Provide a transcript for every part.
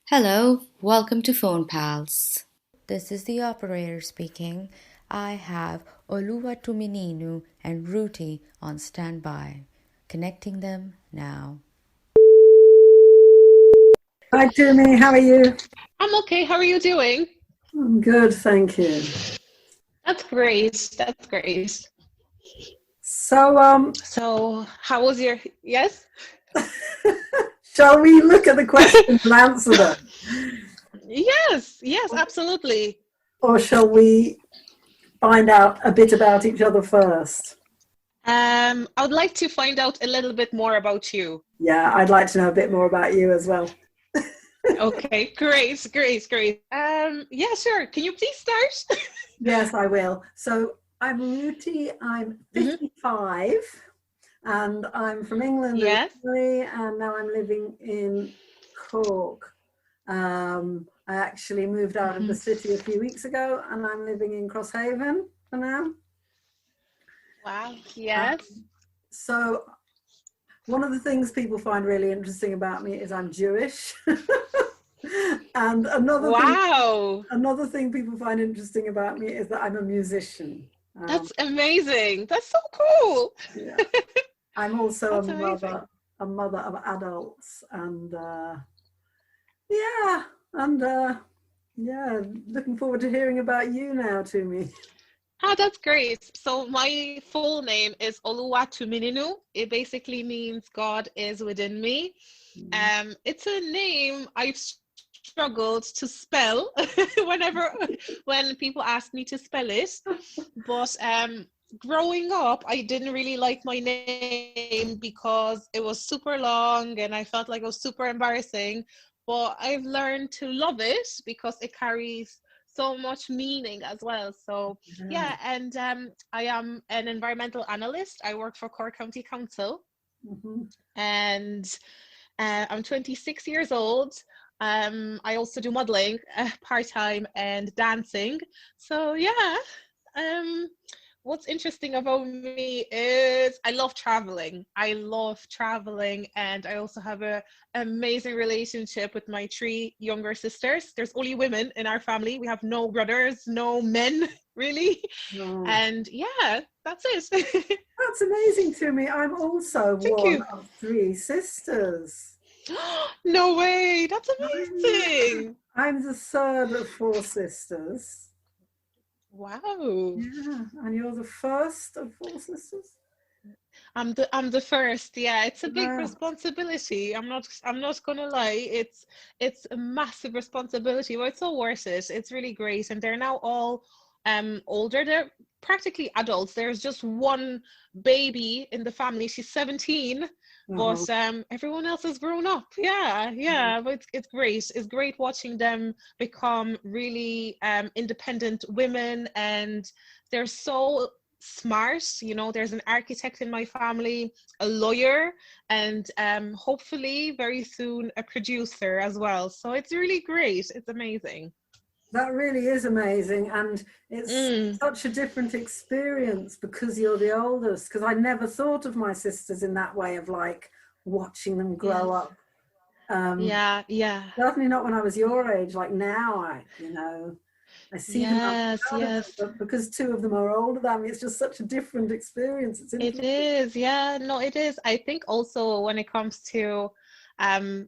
Hello, welcome to Phone Pals. This is the operator speaking. I have Oluwatumininu and Ruti on standby. Connecting them now. Hi, Jimmy. How are you? I'm okay. How are you doing? I'm good, thank you. That's great. That's great. So, So, how was your, yes? shall we look at the questions and answer them, Yes, absolutely. or shall we find out a bit about each other first? I would like to find out a little bit more about you. Yeah, I'd like to know a bit more about you as well. Okay, great. Yeah, sure. Can you please start? Yes, I will. So, I'm Ruti. I'm Mhm. 55, and I'm from England Yes. originally, and now I'm living in Cork. I actually moved out of the Mhm. city a few weeks ago, and I'm living in Crosshaven for now. Wow. Um, Yes. so one of the things people find really interesting about me is I'm Jewish. And Wow. another thing people find interesting about me is that I'm a musician. That's amazing. That's so cool. Yeah. I'm also That's amazing. a mother of adults, and yeah, and yeah, looking forward to hearing about you now, to me. Ah, that's great. So my full name is Oluwatumininu. It basically means God is within me. It's a name I've struggled to spell whenever when people ask me to spell it. But growing up, I didn't really like my name because it was super long and I felt like it was super embarrassing. But I've learned to love it because it carries so much meaning as well. So Yeah. yeah, and I am an environmental analyst. I work for Cork County Council, Mhm. and I'm 26 years old. I also do modeling part time and dancing. So yeah, um, what's interesting about me is I love traveling. I love traveling, and I also have a amazing relationship with my three younger sisters. There's only women in our family. We have no brothers, no men, really. Right. And yeah, that's it. That's amazing to me. I'm also Thank one you. of three sisters. No way, that's Yeah. amazing. I'm the third of four sisters. Wow. Yeah, and you're the first of four sisters? I'm the first. Yeah, it's a big Wow. responsibility. I'm not gonna lie. It's a massive responsibility, but it's so worth it. It's really great. And they're now all older. They're practically adults. There's just one baby in the family. She's 17, Uh-huh. but everyone else has grown up. Yeah. But it's great. It's great watching them become really independent women, and they're so smart. There's an architect in my family, a lawyer, and hopefully very soon a producer as well. So it's really great. It's amazing. That really is amazing. And it's Mm, such a different experience because you're the oldest. Because I never thought of my sisters in that way of like watching them grow yes. up. Um, Yeah. Certainly not when I was your age. Like now, I see them, I'm Yes, proud of them, yes. but because two of them are older than me, it's just such a different experience. It's It interesting. is. Yeah, no, it is. I think also when it comes to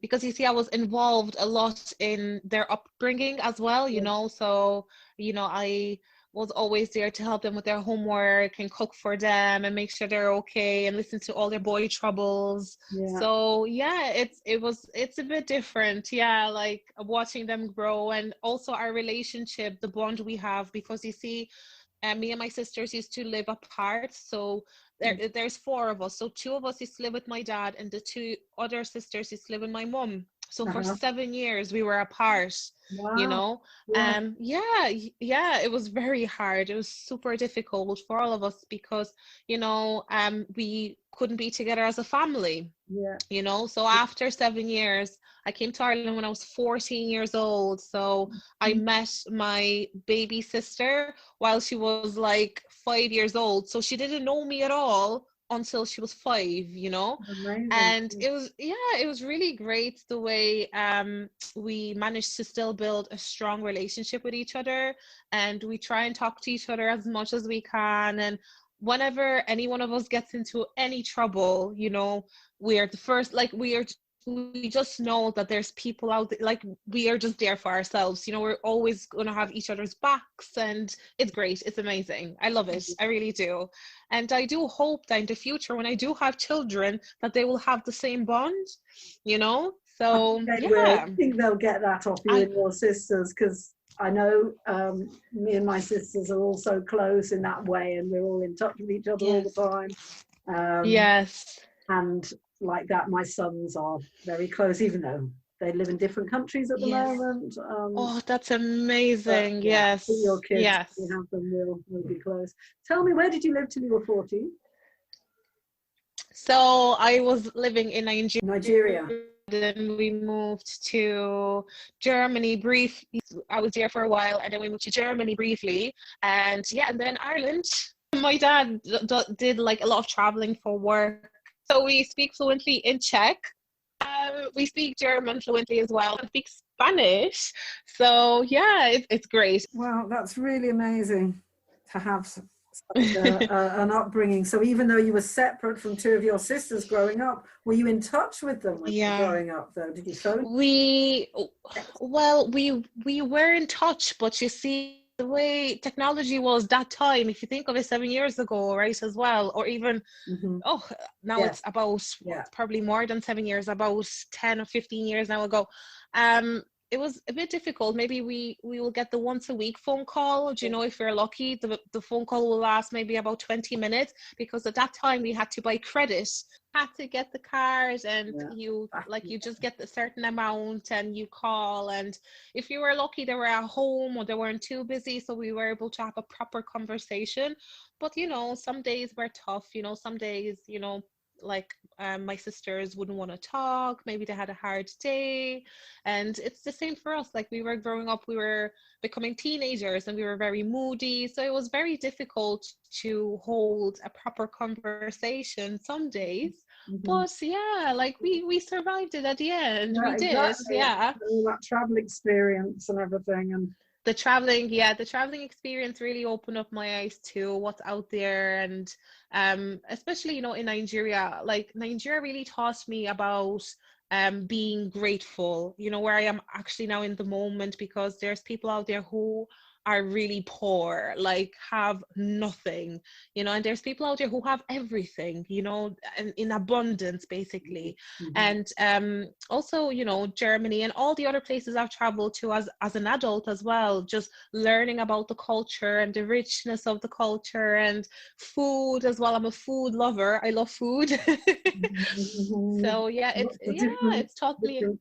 because you see I was involved a lot in their upbringing as well, so I was always there to help them with their homework and cook for them and make sure they're okay and listen to all their boy troubles. Yeah. So yeah, it's a bit different. Yeah, like watching them grow, and also our relationship, the bond we have, because you see, me and my sisters used to live apart. So there's four of us. So two of us used to live with my dad, and the two other sisters used to live with my mum. So for Uh-huh. 7 years we were apart, you Wow. know. Yeah. Yeah, it was very hard. It was super difficult for all of us because, we couldn't be together as a family. Yeah. So after 7 years, I came to Ireland when I was 14 years old. So I met my baby sister while she was like 5 years old. So she didn't know me at all, until she was 5, you know. Amazing. And it was really great the way we managed to still build a strong relationship with each other, and we try and talk to each other as much as we can. And whenever any one of us gets into any trouble, you know, we are the first, like we just know that there's people out there, like we are just there for ourselves, you know, we're always going to have each other's backs, and it's great, it's amazing, I love it, I really do. And I do hope that in the future, when I do have children, that they will have the same bond, you know. So I think they'll get that off you and your sisters, because I know me and my sisters are all so close in that way, and we're all in touch with each other all the time. Yes. And like that, my sons are very close, even though they live in different countries at the moment. Oh, that's amazing. Yes. Your kids, yes. you have them, will be close. Tell me, where did you live till you were 14? So I was living in Nigeria. Then we moved to Germany briefly. I was there for a while, and then we moved to Germany briefly, and and then Ireland. My dad did like a lot of traveling for work, so we speak fluently in Czech. We speak German fluently as well, and speak Spanish. So it's great. Wow, that's really amazing to have such an upbringing. So even though you were separate from two of your sisters growing up, were you in touch with them when you were growing up, though? Did you phone? We were in touch, but you see, the way technology was that time, if you think of it 7 years ago, right, as well, or even now it's about probably more than 7 years, about 10 or 15 years now ago. It was a bit difficult. Maybe we will get the once a week phone call. Do you know, if we're lucky, the phone call will last maybe about 20 minutes, because at that time we had to buy credit, had to get the card, and you just get a certain amount and you call, and if you were lucky they were at home or they weren't too busy, so we were able to have a proper conversation. But you know, some days were tough, you know, some days, you know, like my sisters wouldn't want to talk, maybe they had a hard day, and it's the same for us. Like, we were growing up, we were becoming teenagers, and we were very moody, so it was very difficult to hold a proper conversation some days. But like we survived it at the end. We did. That travel experience and everything, and the traveling experience really opened up my eyes to what's out there. And especially, you know, in Nigeria, like Nigeria really taught me about being grateful, you know, where I am actually now in the moment, because there's people out there who are really poor, like have nothing, you know, and there's people out there who have everything, you know, and in abundance basically. And also, you know, Germany and all the other places I've traveled to as an adult as well, just learning about the culture and the richness of the culture, and food as well. I'm a food lover, I love food. So it's taught me from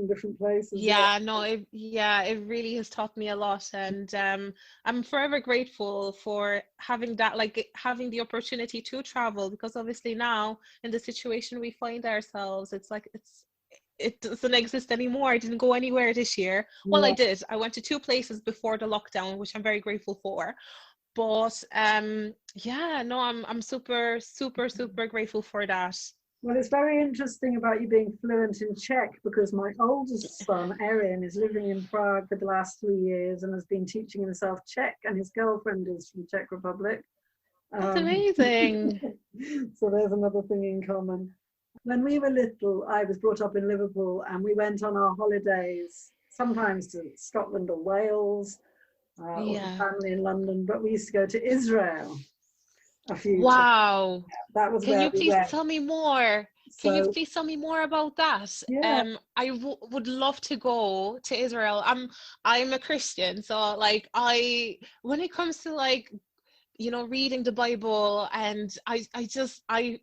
different places. It really has taught me a lot. And I'm forever grateful for having that, like having the opportunity to travel, because obviously now in the situation we find ourselves, it's like it doesn't exist anymore. I didn't go anywhere this year. Well, I did. I went to 2 places before the lockdown, which I'm very grateful for. But I'm super grateful for that. Well, it's very interesting about you being fluent in Czech, because my oldest son, Erin, is living in Prague for the last 3 years and has been teaching himself Czech, and his girlfriend is from Czech Republic. That's amazing. So there's another thing in common. When we were little, I was brought up in Liverpool, and we went on our holidays, sometimes to Scotland or Wales, or family in London, but we used to go to Israel. Wow. That was Can you please went. tell me more? Can you please tell me more about that? Yeah. I would love to go to Israel. I'm a Christian, so like when it comes to like, you know, reading the Bible, and I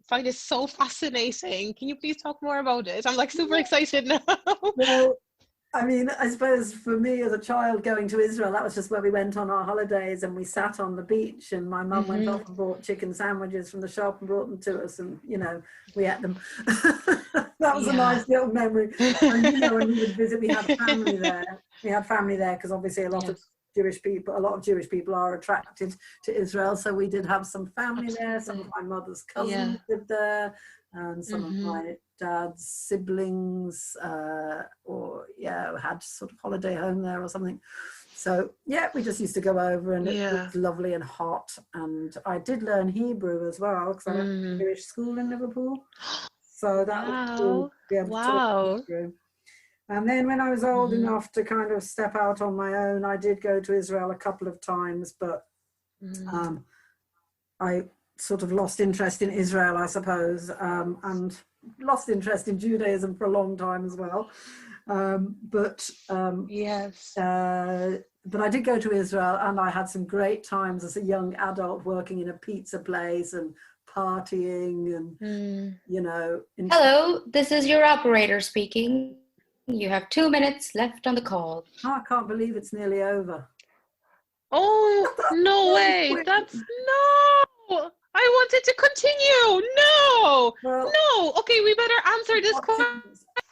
find it so fascinating. Can you please talk more about it? I'm like super excited now. Well, I mean, I suppose for me as a child going to Israel, that was just where we went on our holidays, and we sat on the beach, and my mum went off and bought chicken sandwiches from the shop and brought them to us, and, you know, we ate them. That was a nice little memory. And, you know, when we would visit, we had family there. We had family there because obviously a lot of Jewish people, a lot of Jewish people are attracted to Israel. So we did have some family there. Some of my mother's cousins lived there, and some of my dad's siblings, had sort of holiday home there or something. So yeah, we just used to go over, and it was lovely and hot. And I did learn Hebrew as well, because I went to a Jewish school in Liverpool. So that was cool to be able to talk Hebrew. And then when I was old enough to kind of step out on my own, I did go to Israel a couple of times, but I sort of lost interest in Israel, I suppose, and lost interest in Judaism for a long time as well. But I did go to Israel, and I had some great times as a young adult working in a pizza place and partying and, Hello, this is your operator speaking. You have 2 minutes left on the call. Oh, I can't believe it's nearly over. Oh, no way. No. I wanted to continue. No. No. Okay, we better answer this question.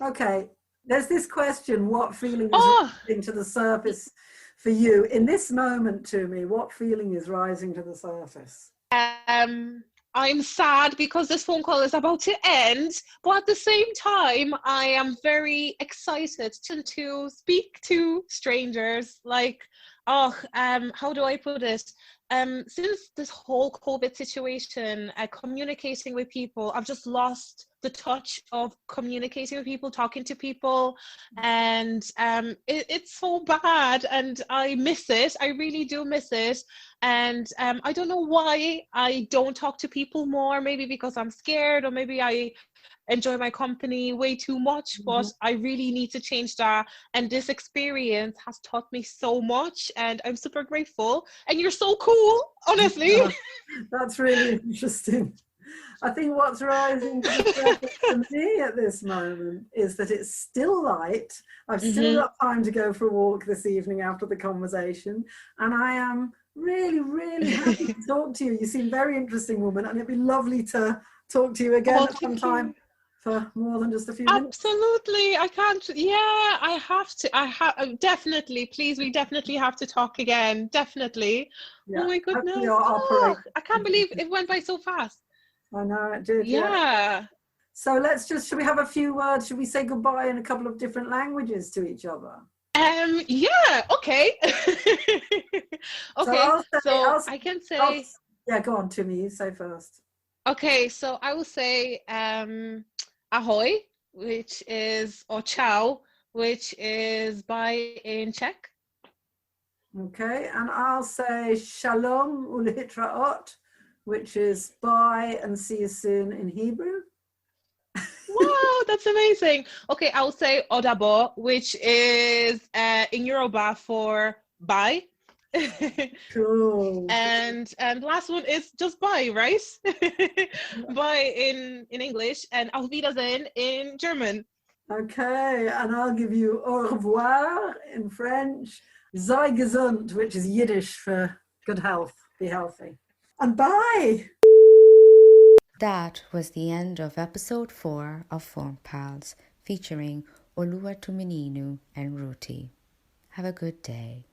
Okay. There's this question, what feeling is rising to the surface for you? In this moment, to me, what feeling is rising to the surface? I'm sad because this phone call is about to end, but at the same time, I am very excited to speak to strangers. How do I put it? Since this whole COVID situation, communicating with people, I've just lost the touch of communicating with people, talking to people, and it's so bad, and I miss it. I really do miss it. And I don't know why I don't talk to people more, maybe because I'm scared, or maybe I enjoy my company way too much, but I really need to change that. And this experience has taught me so much, and I'm super grateful. And you're so cool, honestly. Yeah, that's really interesting. I think what's rising to the surface for me at this moment is that it's still light. I've still got time to go for a walk this evening after the conversation, and I am really, really happy to talk to you. You seem a very interesting woman, and it'd be lovely to talk to you again at some time for more than just a few minutes. Absolutely. I can't. Yeah, I have to. Definitely. Please, we definitely have to talk again. Definitely. Yeah. Oh my goodness. I can't believe it went by so fast. I know it did. Yeah. So should we have a few words? Should we say goodbye in a couple of different languages to each other? Yeah, okay. Okay, so I can say... Yeah, go on, Timmy, you say first. Okay, so I will say ahoy, which is, or ciao, which is bye in Czech. Okay, and I'll say shalom ulihitraot, which is bye and see you soon in Hebrew. Wow, that's amazing. Okay, I'll say odabo, which is in Yoruba for bye. Cool. And last one is just bye, right? Bye in English, and auf Wiedersehen in German. Okay, and I'll give you au revoir in French, sei gesund, which is Yiddish for good health, be healthy. And bye! That was the end of episode 4 of Phone Pals, featuring Oluwatumininu and Ruti. Have a good day.